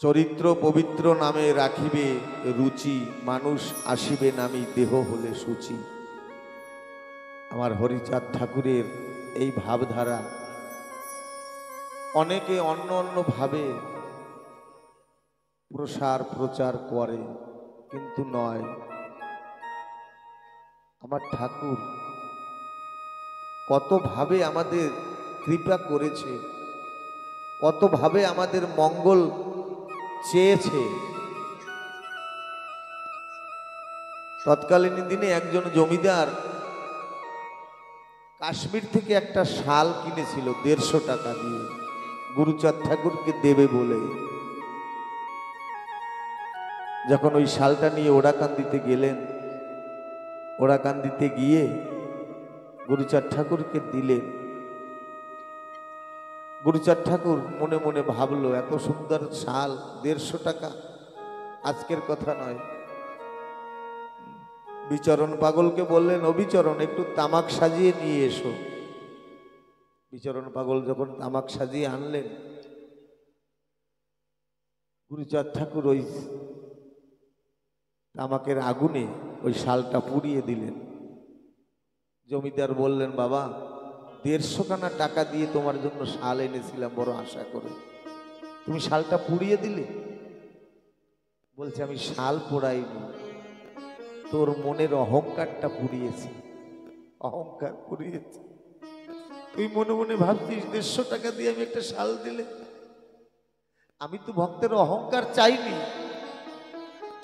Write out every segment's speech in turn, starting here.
চরিত্র পবিত্র নামে রাখিবে রুচি, মানুষ আসিবে নামি দেহ হলে সূচি। আমার হরিচাঁদ ঠাকুরের এই ভাবধারা অনেকে অন্য অন্য ভাবে প্রচার করে, কিন্তু নয়। আমার ঠাকুর কত ভাবে আমাদের কৃপা করেছে, কত ভাবে আমাদের মঙ্গল চেয়েছে। তৎকালীন দিনে একজন জমিদার কাশ্মীর থেকে একটা শাল কিনেছিল 150 টাকা দিয়ে, গুরুচাঁদ ঠাকুরকে দেবে বলে। যখন ওই শালটা নিয়ে ওড়াকান্দিতে গেলেন, ওড়াকান্দিতে গিয়ে গুরুচাঁদ ঠাকুরকে দিলেন। গুরুচাঁদ ঠাকুর মনে মনে ভাবলো, এত সুন্দর শাল 150 টাকা, আজকের কথা নয়। বিচরণ পাগলকে বললেন, ও বিচরণ, একটু তামাক সাজিয়ে নিয়ে এসো। বিচরণ পাগল যখন তামাক সাজিয়ে আনলেন, গুরুচাঁদ ঠাকুর ওই তামাকের আগুনে ওই শালটা পুড়িয়ে দিলেন। জমিদার বললেন, বাবা, 150 খানা টাকা দিয়ে তোমার জন্য শাল এনেছিলাম বড় আশা করে, তুমি শালটা পুড়িয়ে দিলে। বলছে, আমি শাল পোড়াইনি, তোর মনের অহংকারটা পুড়িয়েছি, অহংকার পুড়িয়েছি। তুই মনে মনে ভাবছিস 150 টাকা দিয়ে আমি একটা শাল দিলে। আমি তো ভক্তের অহংকার চাইনি,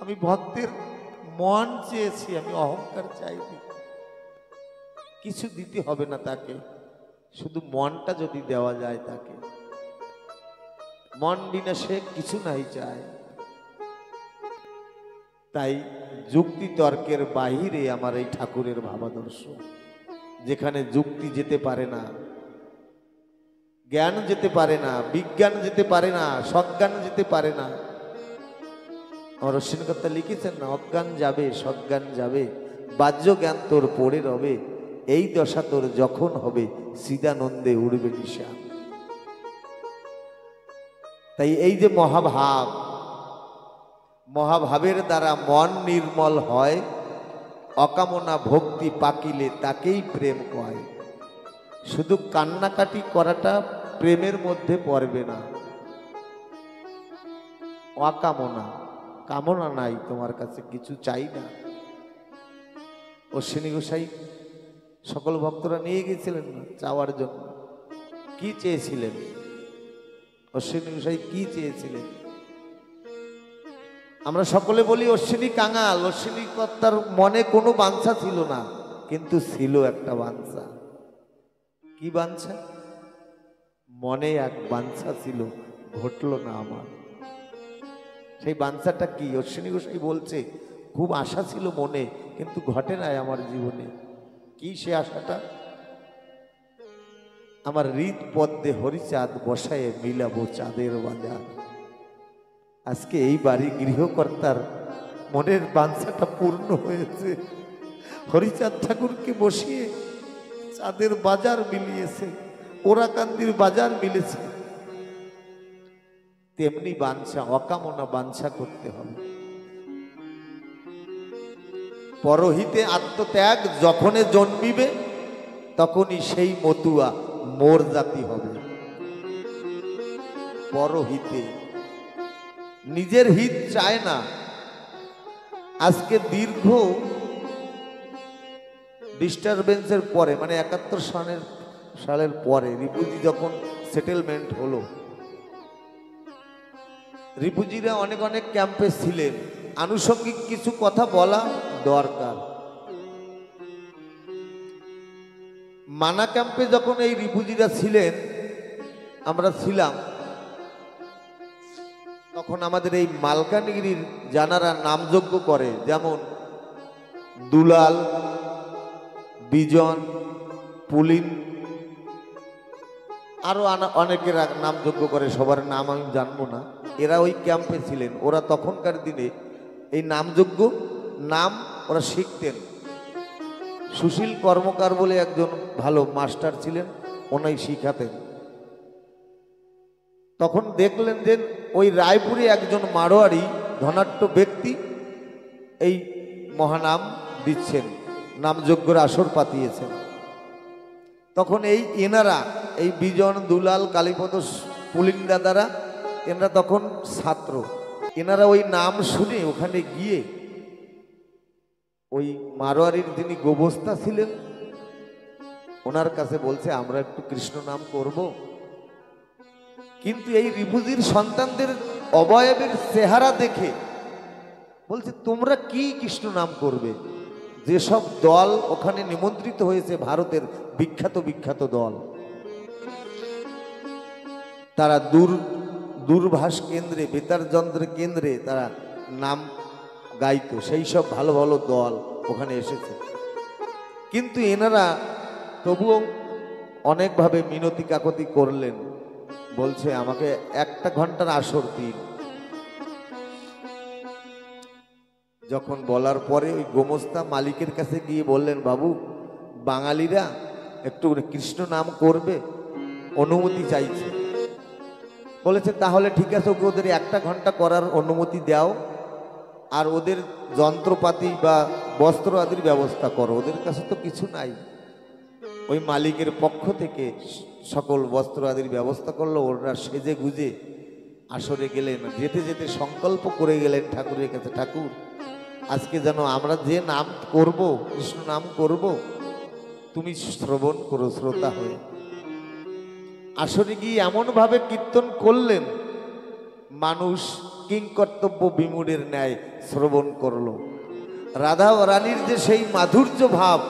আমি ভক্তের মন চেয়েছি, আমি অহংকার চাইনি। কিছু দিতে হবে না তাকে, শুধু মনটা যদি দেওয়া যায় তাকে। মন বিনা সে কিছু নাই চায়। তাই যুক্তি তর্কের বাহিরে আমার এই ঠাকুরের ভাবাদর্শ, যেখানে যুক্তি যেতে পারে না, জ্ঞান যেতে পারে না, বিজ্ঞান যেতে পারে না, সজ্ঞান যেতে পারে না। আমার অশ্বিনকর্তা লিখেছেন না, অজ্ঞান যাবে সজ্ঞান যাবে, বাহ্য জ্ঞান তোর পড়ে রবে, এই দশা তোর যখন হবে, সিদানন্দে উড়বে নিশা। তাই এই যে মহাভাব, মহাভাবের দ্বারা মন নির্মল হয়, অকামনা ভক্তি পাকিলে তাকেই প্রেম কয়। শুধু কান্নাকাটি করাটা প্রেমের মধ্যে পড়বে না। অকামনা, কামনা নাই, তোমার কাছে কিছু চাই না। অশ্বিনী গোসাই সকল ভক্তরা নিয়ে গেছিলেন না চাওয়ার জন্য। কি চেয়েছিলেন অশ্বিনী গোসাই, কি চেয়েছিলেন? আমরা সকলে বলি অশ্বিনী কাঙাল, অশ্বিনী কর্তার মনে কোনো বাঞ্ছা ছিল না, কিন্তু ছিল একটা বাঞ্ছা। কি বাঞ্ছা? মনে এক বাঞ্ছা ছিল, ঘটলো না আমার। সেই বাঞ্ছাটা কি? অশ্বিনী গোসাই বলছে, খুব আশা ছিল মনে, কিন্তু ঘটে নাই আমার জীবনে। কি সে আশাটা? আমার হৃদ পদ্মে হরিচাঁদ বসায়ে মিলাবো চাঁদের বাজার। আজকে এই বাড়ি গৃহকর্তার মনের বাঞ্ছাটা পূর্ণ হয়েছে। হরিচাঁদ ঠাকুরকে বসিয়ে চাঁদের বাজার মিলিয়েছে, ওরাকান্দির বাজার মিলেছে। তেমনি বাঞ্ছা, অকামনা বাঞ্ছা করতে হবে। পরহিতে আত্মত্যাগ যখনই জন্মিবে, তখনই সেই মতুয়া মোর জাতি হবে। পরহিতে, নিজের হিত চায় না। আজকে দীর্ঘ ডিস্টারবেন্সের পরে, মানে 71 সালের পরে রিপুজি যখন সেটেলমেন্ট হলো, রিপুজিরা অনেক অনেক ক্যাম্পে ছিলেন। আনুষঙ্গিক কিছু কথা বলা দরকার। মানা ক্যাম্পে যখন এই রিপুজিরা ছিলেন, আমরা ছিলাম, তখন আমাদের এই মালকানগিরির জানারা নামযজ্ঞ করে, যেমন দুলাল, বিজন, পুলিন, আরো অনেকের নামযজ্ঞ করে, সবার নাম আমি জানবো না। এরা ওই ক্যাম্পে ছিলেন। ওরা তখনকার দিনে এই নামযজ্ঞ নাম ওরা শিখতেন। সুশীল কর্মকার বলে একজন ভালো মাস্টার ছিলেন, ওনাই শিখাতেন। তখন দেখলেন যে ওই রায়পুরে একজন মারোয়ারি ধনাঢ্য ব্যক্তি এই মহানাম দিচ্ছেন, নামযজ্ঞের আসর পাতিয়েছেন। তখন এই এনারা এই বিজন, দুলাল, কালীপদ, পুলিং দাদারা এনারা তখন ছাত্র। এনারা ওই নাম শুনে ওখানে গিয়ে ওই মারোয়ারির যিনি গোবস্তা ছিলেন ওনার কাছে বলছে আমরা একটু কৃষ্ণ নাম করব। কিন্তু এই রিফুজির সন্তানদের অবয়বের চেহারা দেখে বলছে তোমরা কি কৃষ্ণ নাম করবে? যেসব দল ওখানে নিমন্ত্রিত হয়েছে ভারতের বিখ্যাত বিখ্যাত দল, তারা দূরভাষ কেন্দ্রে, বেতার যন্ত্র কেন্দ্রে তারা নাম গাইতো, সেই সব ভালো ভালো দল ওখানে এসেছে। কিন্তু এনারা তবুও অনেকভাবে মিনতি কাকতি করলেন, বলছে আমাকে 1 ঘন্টার আসর দিন। যখন বলার পরে ওই গোমস্তা মালিকের কাছে গিয়ে বললেন বাবু বাঙালিরা একটু কৃষ্ণ নাম করবে, অনুমতি চাইছে। বলেছে তাহলে ঠিক আছে, ওদের 1 ঘন্টা করার অনুমতি দাও, আর ওদের যন্ত্রপাতি বা বস্ত্র আদির ব্যবস্থা করো, ওদের কাছে তো কিছু নাই। ওই মালিকের পক্ষ থেকে সকল বস্ত্র আদির ব্যবস্থা করলো। ওরা সেজে গুজে আসরে গেলেন। যেতে যেতে সংকল্প করে গেলেন ঠাকুরের কাছে, ঠাকুর আজকে যেন আমরা যে নাম করব, কৃষ্ণ নাম করব, তুমি শ্রবণ করো শ্রোতা হয়ে। আসরে গিয়ে এমনভাবে কীর্তন করলেন, মানুষ কিংকর্তব্য বিমূঢ়ের ন্যায় শ্রবণ করলো। রাধা রানীর যে সেই মাধুর্য ভাব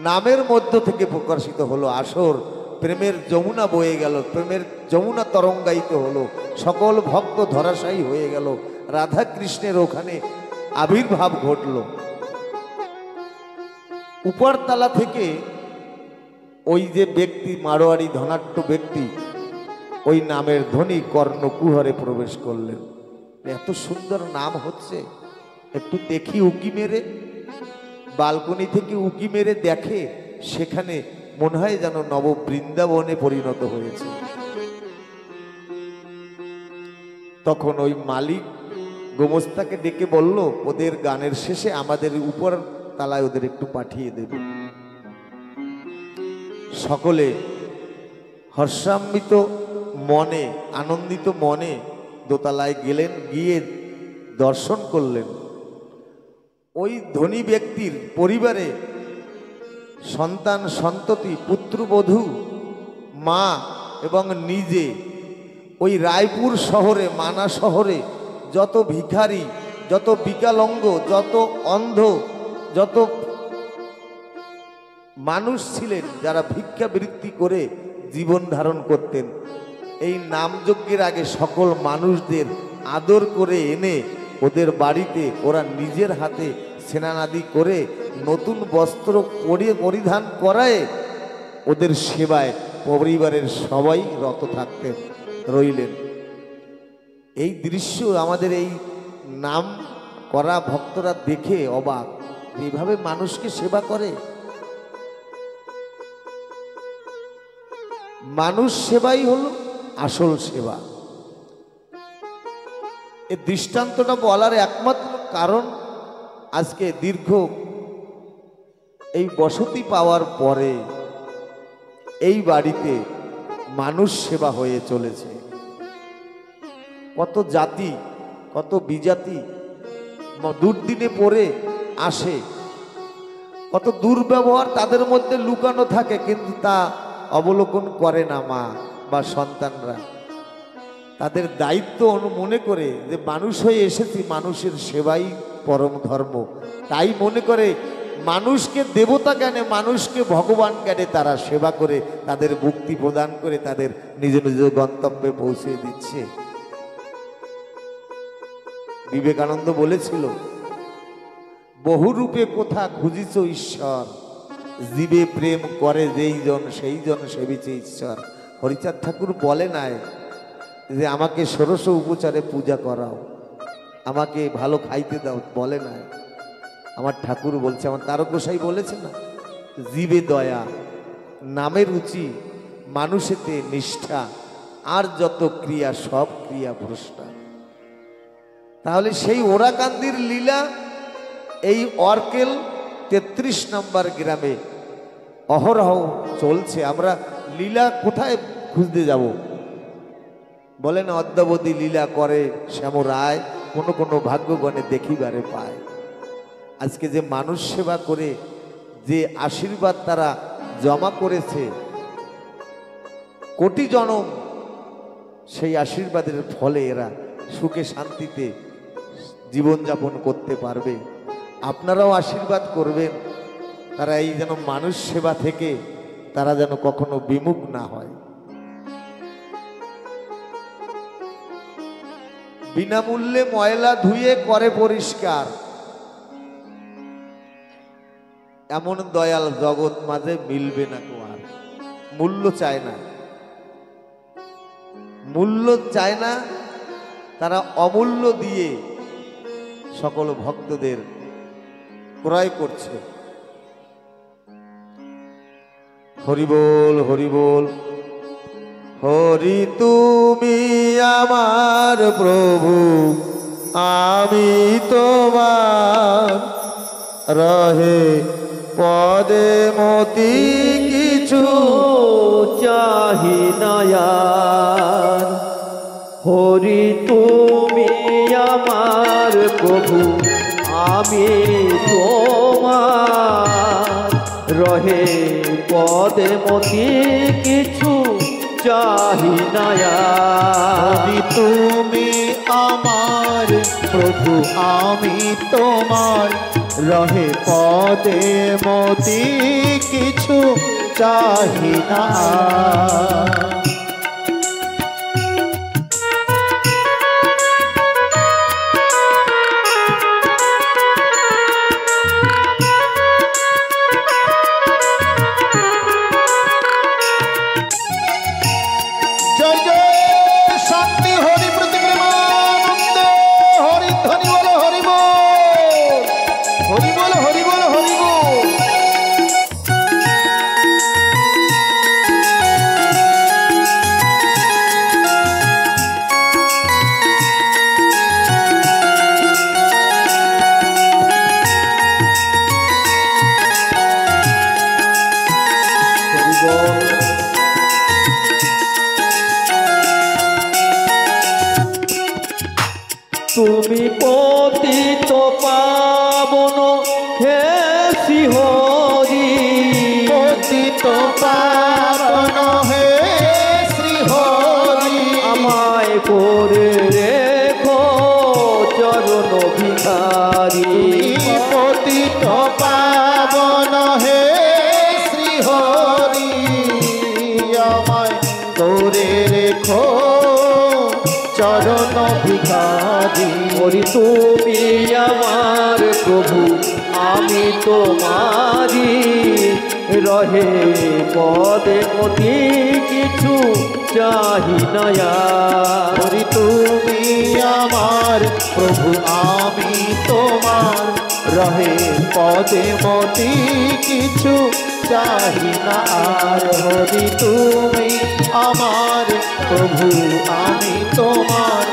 নামের মধ্য থেকে প্রকাশিত হলো। আসর প্রেমের যমুনা বয়ে গেল, প্রেমের যমুনা তরঙ্গায়িত হলো, সকল ভক্ত ধরাশায়ী হয়ে গেল, রাধা কৃষ্ণের ওখানে আবির্ভাব ঘটল। উপরতলা থেকে ওই যে ব্যক্তি, মারোয়ারি ধনাঢ্য ব্যক্তি, ওই নামের ধ্বনি কর্ণকুহরে প্রবেশ করলেন। এত সুন্দর নাম হচ্ছে, একটু দেখি উকি মেরে। বালকনি থেকে উকি মেরে দেখে, সেখানে মনে হয় যেন নব বৃন্দাবনে পরিণত হয়েছে। তখন ওই মালিক গোমস্তাকে ডেকে বলল ওদের গানের শেষে আমাদের উপর তালায় ওদের একটু পাঠিয়ে দেবে। সকলে হর্ষান্বিত মনে, আনন্দিত মনে দোতলায় গেলেন, গিয়ে দর্শন করলেন। ওই ধনী ব্যক্তির পরিবারে সন্তান সন্ততি, পুত্রবধূ, মা এবং নিজে ওই রায়পুর শহরে, মানা শহরে যত ভিখারি, যত বিকলাঙ্গ, যত অন্ধ, যত মানুষ ছিলেন যারা ভিক্ষাবৃত্তি করে জীবন ধারণ করতেন, এই নামযজ্ঞের আগে সকল মানুষদের আদর করে এনে ওদের বাড়িতে ওরা নিজের হাতে স্নানাদি করে নতুন বস্ত্র পরিধান করায় ওদের সেবায় পরিবারের সবাই রত থাকতেন, রইলেন। এই দৃশ্য আমাদের এই নাম করা ভক্তরা দেখে অবাক, এইভাবে মানুষকে সেবা করে। মানুষ সেবাই হলো আসল সেবা। এই দৃষ্টান্তটা বলার একমাত্র কারণ, আজকে দীর্ঘ এই বসতি পাওয়ার পরে এই বাড়িতে মানুষ সেবা হয়ে চলেছে। কত জাতি, কত বিজাতি দুর্দিনে পড়ে আসে, কত দুর্ব্যবহার তাদের মধ্যে লুকানো থাকে, কিন্তু তা অবলোকন করে না মা বা সন্তানরা। তাদের দায়িত্ব মনে করে যে মানুষ হয়ে এসেছি, মানুষের সেবাই পরম ধর্ম, তাই মনে করে মানুষকে দেবতা জ্ঞানে, মানুষকে ভগবান জ্ঞানে তারা সেবা করে, তাদের মুক্তি প্রদান করে তাদের নিজ নিজ গন্তব্যে পৌঁছে দিচ্ছে। বিবেকানন্দ বলেছিল, বহুরূপে কোথা খুঁজিছ ঈশ্বর, জীবে প্রেম করে যেই জন সেই জন সেবিছে ঈশ্বর। হরিচাঁদ ঠাকুর বলে নাই যে আমাকে ষোড়শ উপচারে পূজা করাও, আমাকে ভালো খাইতে দাও, বলে নাই। আমার ঠাকুর বলছে, আমার তারকগোসাই বলেছে না, জীবে দয়া, নামে রুচি, মানুষেতে নিষ্ঠা, আর যত ক্রিয়া সব ক্রিয়া ভ্রষ্টা। তাহলে সেই ওরাকান্দির লীলা এই অর্কেল ৩৩ নম্বর গ্রামে অহরহ চলছে। আমরা লীলা কোথায় খুঁজতে যাব? বলেন অদ্যাবধি লীলা করে শ্যাম রায়, কোনো কোনো ভাগ্যগণে দেখিবারে পায়। আজকে যে মানুষ সেবা করে যে আশীর্বাদ তারা জমা করেছে কোটি জনম, সেই আশীর্বাদের ফলে এরা সুখে শান্তিতে জীবনযাপন করতে পারবে। আপনারাও আশীর্বাদ করবেন তারা এই যেন মানুষ সেবা থেকে তারা যেন কখনো বিমুখ না হয়। বিনামূল্যে ময়লা ধুয়ে করে পরিষ্কার, এমন দয়াল জগৎ মাঝে মিলবে না কো আর। মূল্য চায় না, মূল্য চায় না, তারা অমূল্য দিয়ে সকল ভক্তদের ক্রয় করছে। হরি বল, হরি বল। হরি তুমি আমার প্রভু, আমি তোমার, রহে পদে মতি কিছু চাহি নয়ার। হরি তুমি আমার প্রভু, আমি তোমার, রহে পদে মতি কিছু চাহি নয়ার। হরি তুমি আমার প্রভু, আমি তোমার, রহে পদে মতি কিছু চাহি না। তুমি পতিত পাবন হে শ্রী হরি, পতিত পাবন হে শ্রী হরি, আমায় করে রেখো চরণ ভিখারি। পতিত পাবন হে শ্রী হরি, আমায় করে রেখো চরণ ভিখারি। হরি তুমি আমার প্রভু, আমি তোমারি, রহে পদে মতি কিছু চাহি নয়া। হরি তুমি আমার প্রভু, আমি তোমার, রহে পদে মতি কিছু চাহি না আর। হরি তুমি আমার প্রভু, আমি তোমার,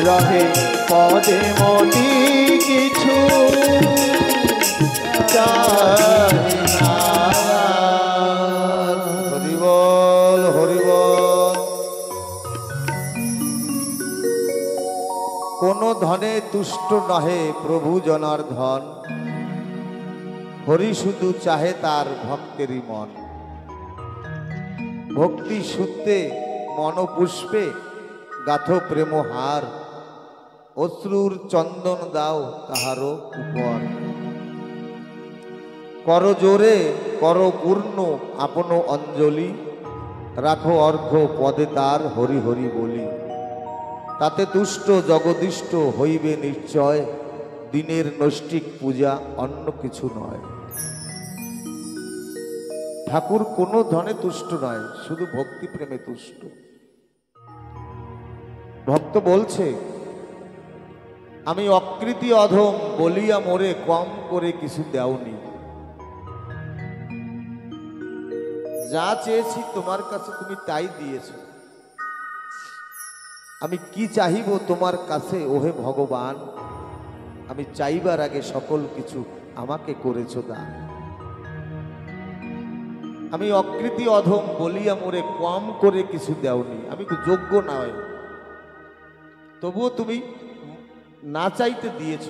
রহে পদে মতি কিছু চাহি না। হরি বল, হরি বল। কোন ধনে তুষ্ট নহে প্রভু জনার্ধন, হরি শুধু চাহে তার ভক্তেরই মন। ভক্তি সূত্রে মন পুষ্পে গাথো প্রেম হার, অশ্রুর চন্দন দাও তাহারও উপর। কর জোরে কর পূর্ণ আপন অঞ্জলি, রাখো অর্ঘ্য পদে তার হরি হরি বলি। তাতে তুষ্ট জগদিষ্ট হইবে নিশ্চয়, দিনের নৈষ্ঠিক পূজা অন্য কিছু নয়। ঠাকুর কোনো ধনে তুষ্ট নয়, শুধু ভক্তি প্রেমে তুষ্ট। ভক্ত বলছে, আমি অকৃতি অধম বলিয়া মোরে কম করে কিছু দেওনি। যা চেয়েছি তোমার কাছে তুমি তাই দিয়েছো। আমি কি চাহিব তোমার কাছে ওহে ভগবান, আমি চাইবার আগে সকল কিছু আমাকে করেছ দান। আমি অকৃতি অধম বলিয়া মোরে কম করে কিছু দেওনি, আমি যোগ্য নয়, তবুও তুমি না চাইতে দিয়েছ।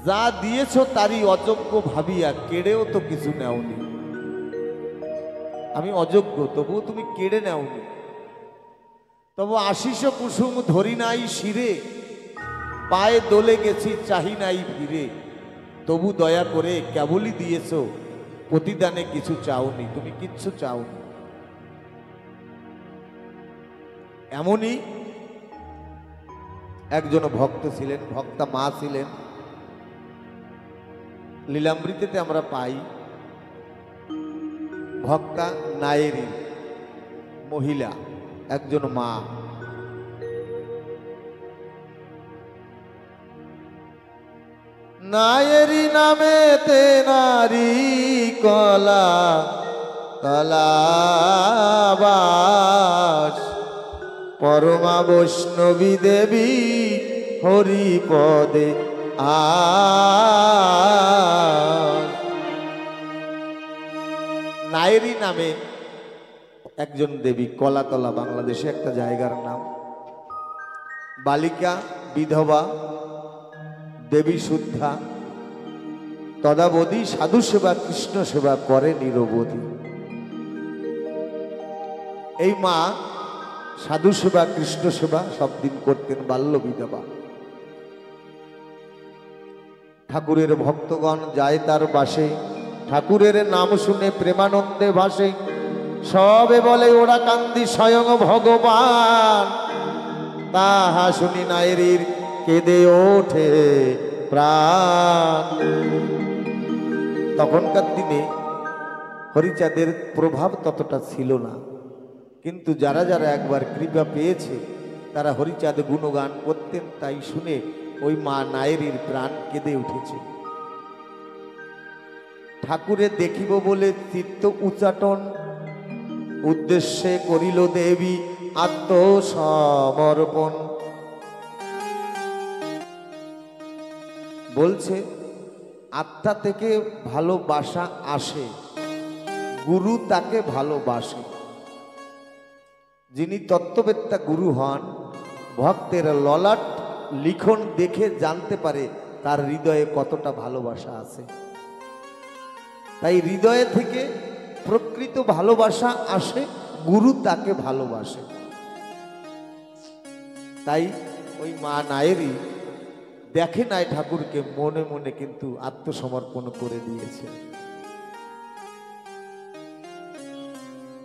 যা দিয়েছ তারই অযোগ্য ভাবিয়া কেড়েও তো কিছু নেওনি। আমি অযোগ্য, তবুও তুমি কেড়ে নেওনি। তবু আশিস কুসুম ধরি নাই শিরে, পায়ে দোলে গেছি চাহি নাই ফিরে। তবু দয়া করে কেবলই দিয়েছ, প্রতিদানে কিছু চাওনি, তুমি কিচ্ছু চাওনি। এমনই একজন ভক্ত ছিলেন, ভক্তা মা ছিলেন। লীলামৃতেতে আমরা পাই ভক্তা নায়েরি মহিলা, একজন মা। নায়েরি নামেতে নারী কলা কলাবাস, পরমা বৈষ্ণবী দেবী হরিপদে নায়েরি নামে একজন দেবী, কলাতলা বাংলাদেশে একটা জায়গার নাম। বালিকা, বিধবা, দেবী শুদ্ধা, তদাবধি সাধু সেবা কৃষ্ণ সেবা করে নিরবধি। এই মা সাধু সেবা কৃষ্ণ সেবা সব দিন করতেন, বাল্য বিধবা। ঠাকুরের ভক্তগণ যায় তার বাসে, ঠাকুরের নাম শুনে প্রেমানন্দে ভাসে। সবে বলে ওরা কান্দি স্বয়ং ভগবান, তাহা শুনি নায়েরির কেঁদে ওঠে প্রাণ। তখনকার দিনে হরিচাঁদের প্রভাব ততটা ছিল না, কিন্তু যারা যারা একবার কৃপা পেয়েছে তারা হরিচাঁদ গুণগান করতেন। তাই শুনে ওই মা নায়েরির প্রাণ কেঁদে উঠেছে। ঠাকুরে দেখিব বলে চিত্ত উচ্চাটন, উদ্দেশ্যে করিল দেবী আত্মসমর্পণ। বলছে আত্মা থেকে ভালোবাসা আসে, গুরু তাকে ভালোবাসে। যিনি তত্ত্ববেত্তা গুরু হন, ভক্তের ললাট লিখন দেখে জানতে পারে তার হৃদয়ে কতটা ভালোবাসা আছে। তাই হৃদয়ে থেকে প্রকৃত ভালোবাসা আসে, গুরু তাকে ভালোবাসে। তাই ওই মা নায়েরি দেখে নাই ঠাকুরকে, মনে মনে কিন্তু আত্মসমর্পণ করে দিয়েছে।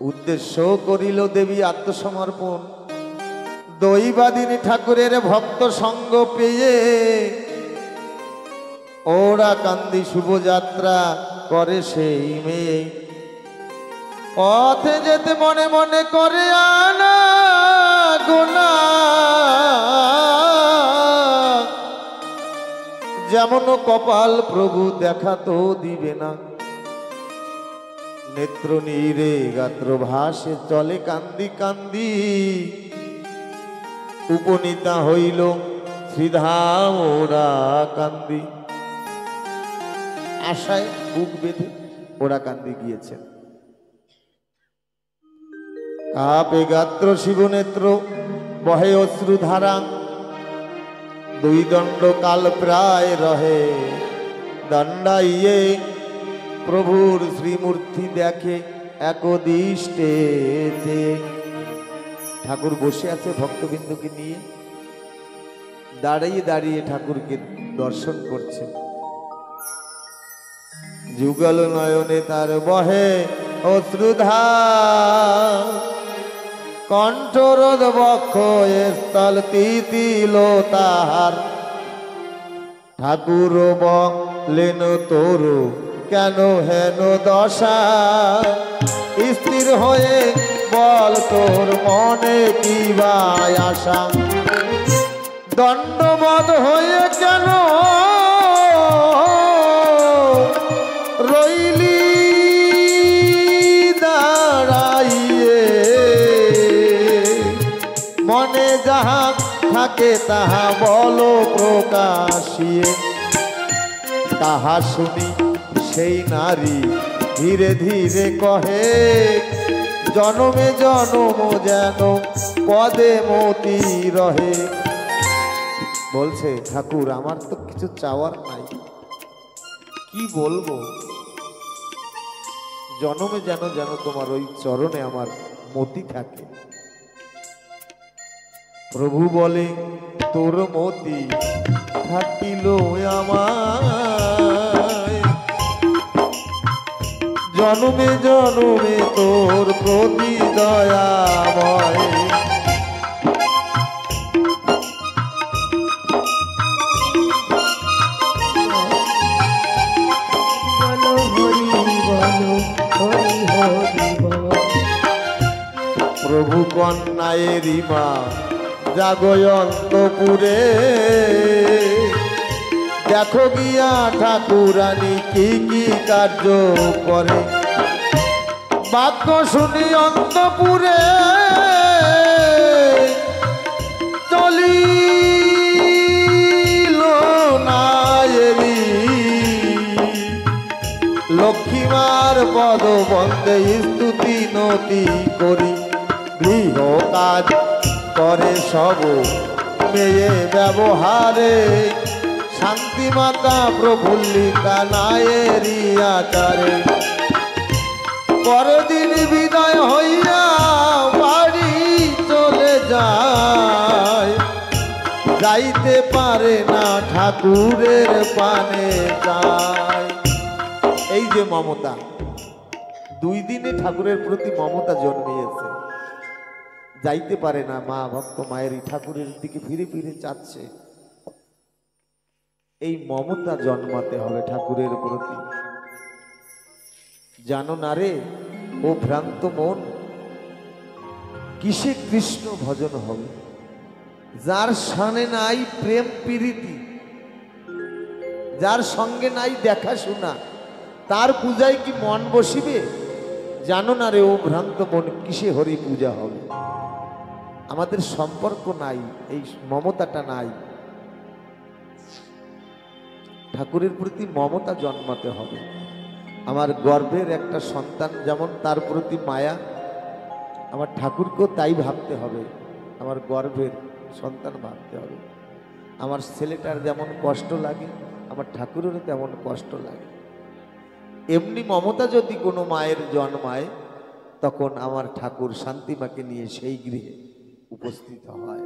উদ্দেশ্য করিল দেবী আত্মসমর্পণ, দৈবাদিনী ঠাকুরের ভক্ত সঙ্গ পেয়ে ওরা কান্দি শুভযাত্রা করে সেই মেয়ে। পথে যেতে মনে মনে করে আনা গোনা, যেমন কপাল প্রভু দেখা তো দিবে না। নেত্র নীরে গাত্র ভাসে চলে কান্দি কান্দি, উপনীতা হইল শ্রীধাম ওরা কান্দি। আশায় বুক বেঁধে ওরা কান্দি গিয়েছেন। কাপে গাত্র শিবনেত্র বহে অশ্রুধারা, দুই দণ্ড কাল প্রায় রহে দণ্ডাইয়ে। প্রভুর শ্রীমূর্তি দেখে একদৃষ্টে। ঠাকুর বসে আছে ভক্তবিন্দুকে নিয়ে, দাঁড়িয়ে দাঁড়িয়ে ঠাকুরকে দর্শন করছে। যুগল নয়নে তার বহে অশ্রুধার, কণ্ঠরোধ বক্ষ স্থল তিতিল তাহার। ঠাকুর বলেন তোর কেন হেন দশা, স্থির হয়ে বল তোর মনে কি বা আশা। দণ্ডবধ হয়ে কেন রইলি দাঁড়াইয়ে, মনে যাহা ডাকে তাহা বলো প্রকাশিয়ে। তাহা শুনি সেই নারী ধীরে ধীরে কহে, জনমে জনম যেন পদে মতি রহে। বলছে ঠাকুর আমার তো কিছু চাওয়ার নাই, কি বলবো, জনমে যেন যেন তোমার ওই চরণে আমার মতি থাকে। প্রভু বলে তোর মতি থাকিল আমায়, জনমে জনমে তোর প্রতি দয়াময়। বলো হরি বলো হরি হরি বলো। প্রভু কন্যায়েরই মা জাগয়ন্তপুরে, দেখো গিয়া ঠাকুরানী কি কি কার্য করে। বাক্য শুনি অন্তপুরে চলিল নায়েরি, লক্ষ্মীমার পদ বন্দে স্তুতি নতি করি। গৃহ কাজ করে সব মেয়ে ব্যবহারে, শান্তি মাতা প্রফুল্লিতা নায়েরি আচারে। পরদিন বিদায় হইয়া বাড়ি চলে যায়, যাইতে পারে না ঠাকুরের পানে যায়। এই যে মমতা, 2 দিনে ঠাকুরের প্রতি মমতা জন্মিয়েছে, যাইতে পারে না মা ভক্ত মায়ের ঠাকুরের দিকে ফিরে ফিরে চাচ্ছে। এই মমতা জন্মাতে হবে ঠাকুরের প্রতি। জানো না রে ও ভ্রান্ত মন, কিসে কৃষ্ণ ভজন হবে? যার সানে নাই প্রেম প্রীতি, যার সঙ্গে নাই দেখা শোনা, তার পূজায় কি মন বসিবে? জানো না রে ও ভ্রান্ত মন, কিসে হরি পূজা হবে? আমাদের সম্পর্ক নাই, এই মমতাটা নাই। ঠাকুরের প্রতি মমতা জন্মাতে হবে। আমার গর্ভের একটা সন্তান যেমন তার প্রতি মায়া, আমার ঠাকুরকেও তাই ভাবতে হবে, আমার গর্ভের সন্তান ভাবতে হবে। আমার ছেলেটার যেমন কষ্ট লাগে, আমার ঠাকুরেরও তেমন কষ্ট লাগে। এমনি মমতা যদি কোনো মায়ের জন্মায়, তখন আমার ঠাকুর শান্তিমাকে নিয়ে সেই গৃহে উপস্থিত হয়।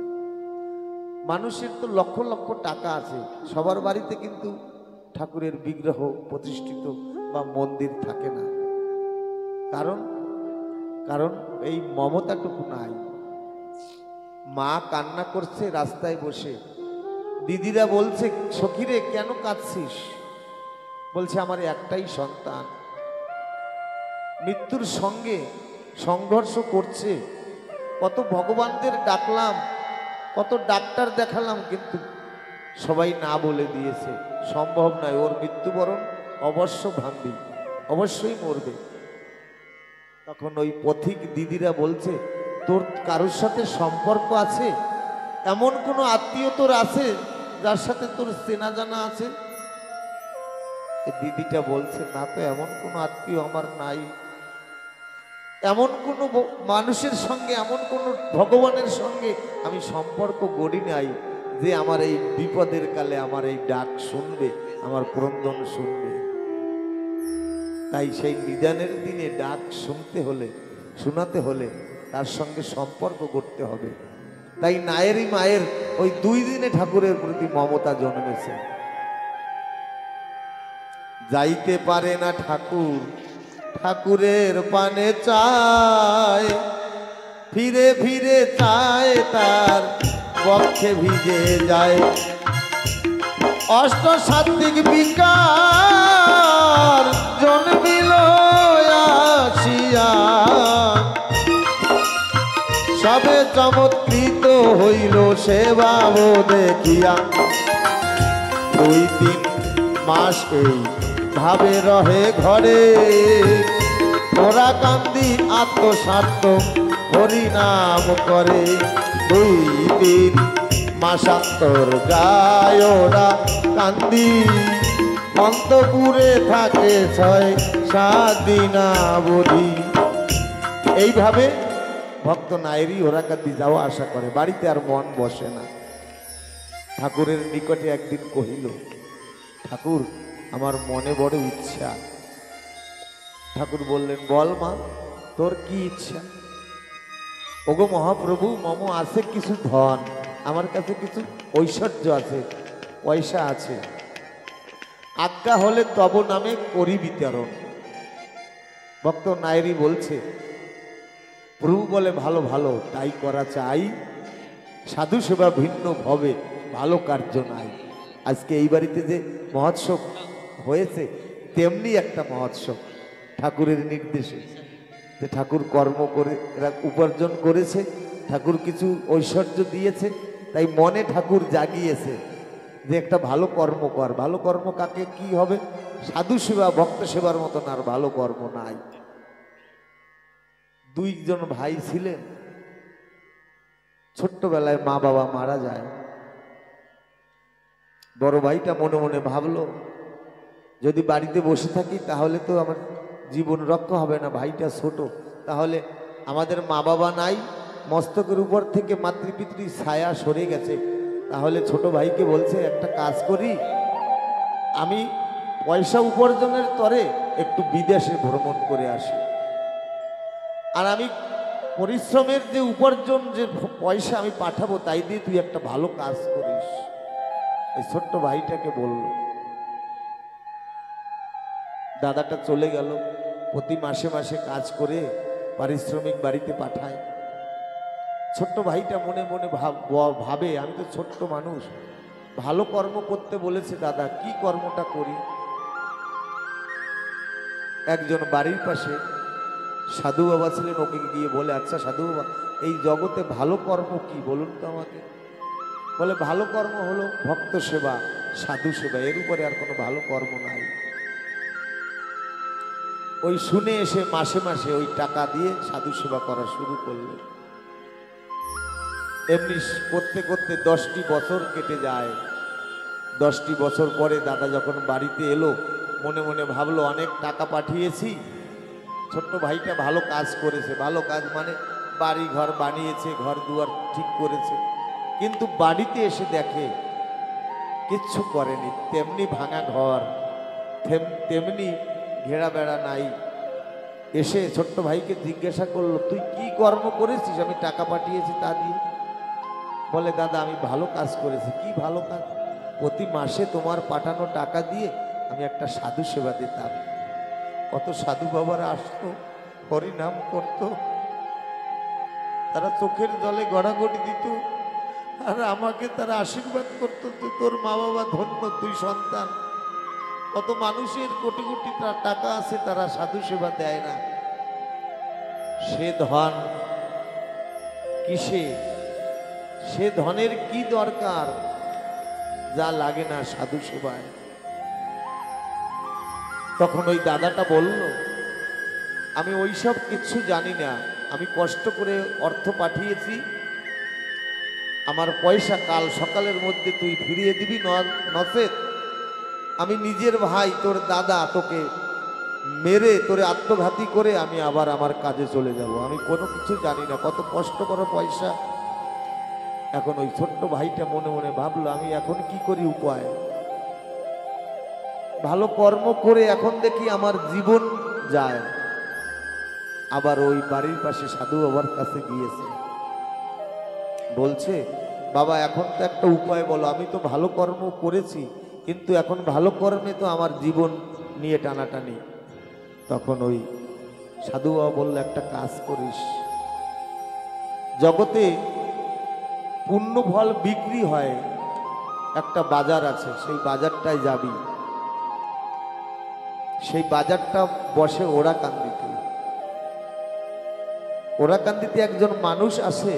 মানুষের তো লক্ষ লক্ষ টাকা আছে, সবার বাড়িতে কিন্তু ঠাকুরের বিগ্রহ প্রতিষ্ঠিত বা মন্দির থাকে না। কারণ কারণ এই মমতাটুকু নাই। মা কান্না করছে রাস্তায় বসে, দিদিরা বলছে সখীরে কেন কাঁদছিস? বলছে আমার একটাই সন্তান মৃত্যুর সঙ্গে সংঘর্ষ করছে, কত ভগবানদের ডাকলাম, কত ডাক্তার দেখালাম, কিন্তু সবাই না বলে দিয়েছে সম্ভব নয়, ওর মৃত্যুবরণ অবশ্য ভাঙবি, অবশ্যই মরবে। তখন ওই পথিক দিদিরা বলছে তোর কারোর সাথে সম্পর্ক আছে? এমন কোনো আত্মীয় তোর আছে যার সাথে তোর চেনা জানা আছে? দিদিটা বলছে না তো, এমন কোনো আত্মীয় আমার নাই, এমন কোনো মানুষের সঙ্গে, এমন কোনো ভগবানের সঙ্গে আমি সম্পর্ক গড়ি নাই যে আমার এই বিপদের কালে আমার এই ডাক শুনবে, আমার ক্রন্দন শুনবে। তাই সেই নিদানের দিনে ডাক শুনতে হলে, শোনাতে হলে তার সঙ্গে সম্পর্ক করতে হবে। তাই নায়েরই মায়ের ওই 2 দিনে ঠাকুরের প্রতি মমতা জন্মেছে। যাইতে পারে না ঠাকুর, ঠাকুরের পানে চায়, ফিরে ফিরে চায় তার বক্ষে ভিজে যায়। অষ্টসাত্ত্বিক বিকার জন্মিল আসিয়া, সবে চমৎকৃত হইল সেবাব দেখিয়া। 2-3 মাস এই ভাবে রহে ঘরে, ওরা কান্দি আত্মস্বার্থ হরি নাম করে। 2-3 মাসান্তর যায় ওরা কান্দি, অন্তপুরে থাকে 6-7 দিনাবধি। এইভাবে ভক্ত নায়েরই ওরা কান্দি যাওয়া আশা করে, বাড়িতে আর মন বসে না। ঠাকুরের নিকটে একদিন কহিল, ঠাকুর আমার মনে বড় ইচ্ছা। ঠাকুর বললেন, বল মা তোর কি ইচ্ছা? ওগো মহাপ্রভু, মম আছে কিছু ধন, আমার কাছে কিছু ঐশ্বর্য আছে, পয়সা আছে, আজ্ঞা হলে তব নামে করি বিতরণ। ভক্ত নায়েরি বলছে, প্রভু বলে ভালো ভালো তাই করা চাই, সাধু সেবা ভিন্ন ভবে ভালো কার্য নাই। আজকে এই বাড়িতে যে মহোৎসব হয়েছে তেমনি একটা মহোৎসব ঠাকুরের নির্দেশে, যে ঠাকুর কর্ম করে এরা উপার্জন করেছে, ঠাকুর কিছু ঐশ্বর্য দিয়েছে, তাই মনে ঠাকুর জাগিয়েছে যে একটা ভালো কর্ম কর। ভালো কর্ম কাকে কি হবে? সাধু সেবা ভক্ত সেবার মতন আর ভালো কর্ম নাই। 2 জন ভাই ছিলেন, ছোট্টবেলায় মা বাবা মারা যায়। বড় ভাইটা মনে মনে ভাবলো, যদি বাড়িতে বসে থাকি তাহলে তো আমার জীবন রক্ষা হবে না, ভাইটা ছোট, তাহলে আমাদের মা বাবা নাই, মস্তকের উপর থেকে মাতৃপিতৃ ছায়া সরে গেছে, তাহলে ছোট ভাইকে বলছে একটা কাজ করি, আমি পয়সা উপার্জনের তরে একটু বিদেশে ভ্রমণ করে আসি, আর আমি পরিশ্রমের যে উপার্জন যে পয়সা আমি পাঠাবো তাই দিয়ে তুই একটা ভালো কাজ করিস। এই ছোট্ট ভাইটাকে বলল। দাদাটা চলে গেল, প্রতি মাসে মাসে কাজ করে পারিশ্রমিক বাড়িতে পাঠায়। ছোট্ট ভাইটা মনে মনে ভাবে, আমি তো ছোট্ট মানুষ, ভালো কর্ম করতে বলেছে দাদা, কি কর্মটা করি? একজন বাড়ির পাশে সাধু বাবা ছিলেন, ওকে গিয়ে বলে, আচ্ছা সাধু বাবা, এই জগতে ভালো কর্ম কি বলুন তো আমাকে। বলে, ভালো কর্ম হলো ভক্ত সেবা, সাধু সেবা, এর উপরে আর কোনো ভালো কর্ম নাই। ওই শুনে এসে মাসে মাসে ওই টাকা দিয়ে সাধু সেবা করা শুরু করলেন। এমনি করতে করতে 10টি বছর কেটে যায়। 10টি বছর পরে দাদা যখন বাড়িতে এলো, মনে মনে ভাবলো, অনেক টাকা পাঠিয়েছি, ছোট্ট ভাইটা ভালো কাজ করেছে, ভালো কাজ মানে বাড়ি ঘর বানিয়েছে, ঘর দুয়ার ঠিক করেছে, কিন্তু বাড়িতে এসে দেখে কিচ্ছু করেনি, তেমনি ভাঙা ঘর, তেমনি ঘেরা বেড়া নাই। এসে ছোট্ট ভাইকে জিজ্ঞাসা করলো, তুই কি কর্ম করেছিস? আমি টাকা পাঠিয়েছি তা দিয়ে। বলে, দাদা আমি ভালো কাজ করেছি। কি ভালো কাজ? প্রতি মাসে তোমার পাঠানো টাকা দিয়ে আমি একটা সাধু সেবা দিতাম। কত সাধু বাবারা আসতো, হরিনাম করত, তারা চোখের জলে গড়াগড়ি দিত, আর আমাকে তারা আশীর্বাদ করতো, তোর মা বাবা ধন্য, তুই সন্তান। কত মানুষের কোটি কোটি টাকা আছে, তারা সাধু সেবা দেয় না। সে ধন কিসে? সে ধনের কি দরকার যা লাগে না সাধু সেবায়? তখন ওই দাদাটা বলল, আমি ওইসব কিচ্ছু জানি না, আমি কষ্ট করে অর্থ পাঠিয়েছি, আমার পয়সা কাল সকালের মধ্যে তুই ফিরিয়ে দিবি, নচেত আমি নিজের ভাই তোর দাদা তোকে মেরে তোরে আত্মঘাতী করে আমি আবার আমার কাজে চলে যাব। আমি কোনো কিছু জানি না, কত কষ্ট করো পয়সা। এখন ওই ছোট্ট ভাইটা মনে মনে ভাবলো, আমি এখন কি করি উপায়? ভালো কর্ম করে এখন দেখি আমার জীবন যায়। আবার ওই বাড়ির পাশে সাধু বাবার কাছে গিয়েছে, বলছে, বাবা এখন তো একটা উপায় বলো, আমি তো ভালো কর্ম করেছি, কিন্তু এখন ভালো কর্মে তো আমার জীবন নিয়ে টানাটানি। তখন ওই সাধু বাবা বলল, একটা কাজ করিস, জগতে পুণ্য ফল বিক্রি হয়, একটা বাজার আছে, সেই বাজারটায় যাবি, সেই বাজারটা বসে ওরাকান্দিতে। ওরাকান্দিতে একজন মানুষ আছে,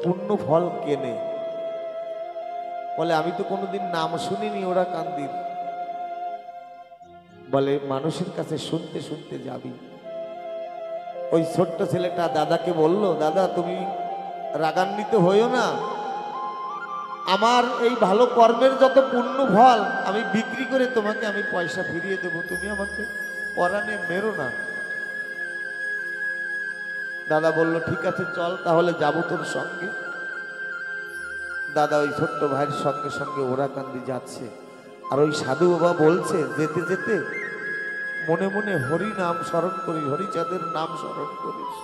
পুণ্য ফল কেনে। বলে, আমি তো কোনোদিন নাম শুনিনি ওরাকান্দির। বলে, মানুষের কাছে শুনতে শুনতে যাবি। ওই ছোট্ট ছেলেটা দাদাকে বলল, দাদা তুমি রাগান্বিত হইও না, আমার এই ভালো কর্মের যত পুণ্য ফল আমি বিক্রি করে তোমাকে আমি পয়সা ফিরিয়ে দেব, তুমি আমাকে পরাণে মেরো না। দাদা বলল ঠিক আছে চল তাহলে যাবো তোর সঙ্গে। দাদা ওই ছোট্ট ভাইয়ের সঙ্গে সঙ্গে ওরাকান্দি যাচ্ছে। আর ওই সাধু বাবা বলছে যেতে যেতে মনে মনে হরি নাম স্মরণ করি, হরিচাঁদের নাম স্মরণ করিস।